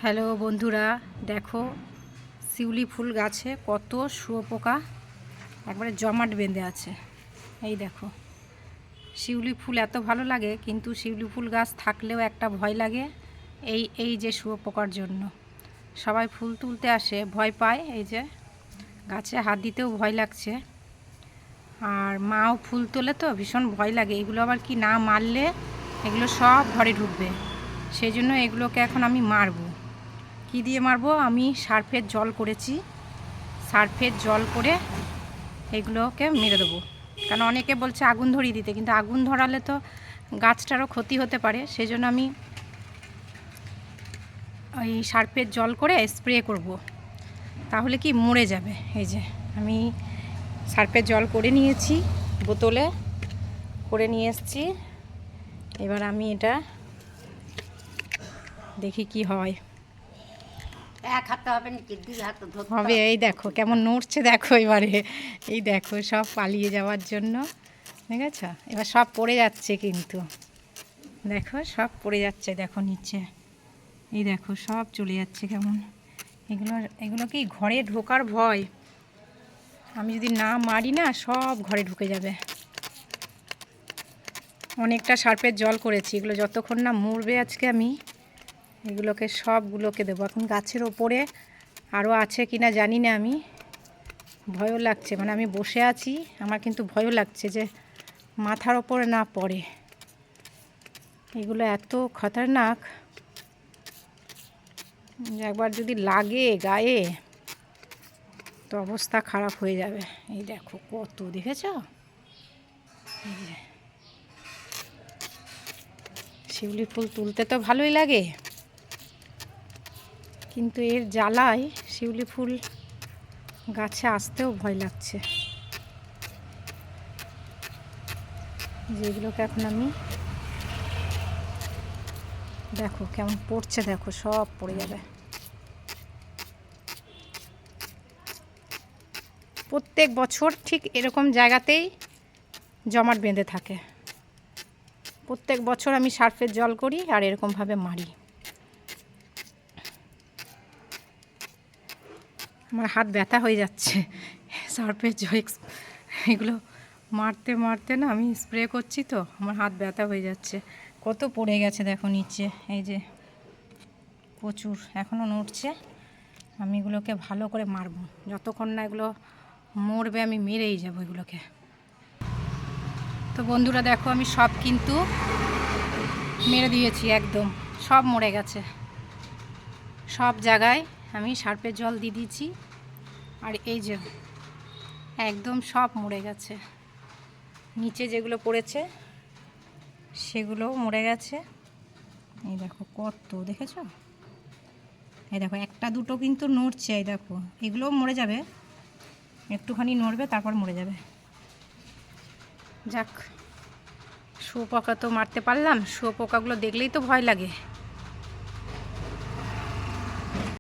Hello বন্ধুরা, দেখো শিউলি ফুল গাছে কত শুয়োপোকা একবারে জমাট বেঁধে আছে। এই দেখো, শিউলি ফুল এত ভালো লাগে, কিন্তু শিউলি ফুল গাছ থাকলেও একটা ভয় লাগে। এই যে শুয়োপোকার জন্য সবাই ফুল তুলতে আসে, ভয় পায়। এই যে গাছে হাত দিতেও ভয় লাগছে, আর মাও ফুল তোলে তো ভীষণ ভয় লাগে। এগুলো আবার কি না মারলে এগুলো সব ঘরে ঢুকবে, সেই জন্য এগুলোকে এখন আমি মারবো। কী দিয়ে মারবো? আমি সার্ফের জল করেছি, সার্ফের জল করে এগুলোকে মেরে দেবো। কারণ অনেকে বলছে আগুন ধরিয়ে দিতে, কিন্তু আগুন ধরালে তো গাছটারও ক্ষতি হতে পারে। সেই জন্য আমি ওই সার্ফের জল করে স্প্রে করব, তাহলে কি মরে যাবে। এই যে আমি সার্ফের জল করে নিয়েছি, বোতলে করে নিয়ে এসেছি। এবার আমি এটা দেখি কি হয়। এক হাতে হবে নাকি, দুই হাতে ধরতে হবে। এই দেখো কেমন নড়ছে, দেখো এবারে। এই দেখো সব পালিয়ে যাওয়ার জন্য, দেখেছ? এবার সব পড়ে যাচ্ছে, কিন্তু দেখো সব পড়ে যাচ্ছে, দেখো নিচে। এই দেখো সব চলে যাচ্ছে কেমন। এগুলো কি ঘরে ঢোকার ভয়, আমি যদি না মারি না সব ঘরে ঢুকে যাবে। অনেকটা সার্ফের জল করেছি, এগুলো যতক্ষণ না মরবে আজকে আমি এগুলোকে সবগুলোকে দেবো। এখন গাছের ওপরে আরও আছে কি না জানি না, আমি ভয়ও লাগছে। মানে আমি বসে আছি, আমার কিন্তু ভয়ও লাগছে যে মাথার ওপরে না পড়ে। এগুলো এত খতরনাক, একবার যদি লাগে গায়ে তো অবস্থা খারাপ হয়ে যাবে। এই দেখো কত, দেখেছ? এই যে শিউলি ফুল তুলতে তো ভালোই লাগে, কিন্তু এর জ্বালায় শিউলি ফুল গাছে আসতেও ভয় লাগছে। যেগুলোকে এখন আমি দেখো কেমন পড়ছে, দেখো সব পড়ে যাবে। প্রত্যেক বছর ঠিক এরকম জায়গাতেই জমাট বেঁধে থাকে। প্রত্যেক বছর আমি সার্ফের জল করি আর এরকমভাবে মারি। আমার হাত ব্যথা হয়ে যাচ্ছে সার্ফের জল এগুলো মারতে মারতে না, আমি স্প্রে করছি তো আমার হাত ব্যথা হয়ে যাচ্ছে। কত পড়ে গেছে দেখো নিচে, এই যে প্রচুর এখনও নড়ছে। আমি এগুলোকে ভালো করে মারবো, যতক্ষণ না এগুলো মরবে আমি মেরেই যাবো এগুলোকে। তো বন্ধুরা দেখো, আমি সব কিন্তু মেরে দিয়েছি, একদম সব মরে গেছে। সব জায়গায় আমি সার্ফের জল দিয়ে দিয়েছি, আর এই যে একদম সব মরে গেছে। নিচে যেগুলো পড়েছে সেগুলোও মরে গেছে। এই দেখো কত, দেখেছো? এই দেখো একটা দুটো কিন্তু নড়ছে, এই দেখো এগুলোও মরে যাবে, একটুখানি নড়বে তারপর মরে যাবে। যাক, শুয়োপোকা তো মারতে পারলাম। শুয়োপোকাগুলো দেখলেই তো ভয় লাগে।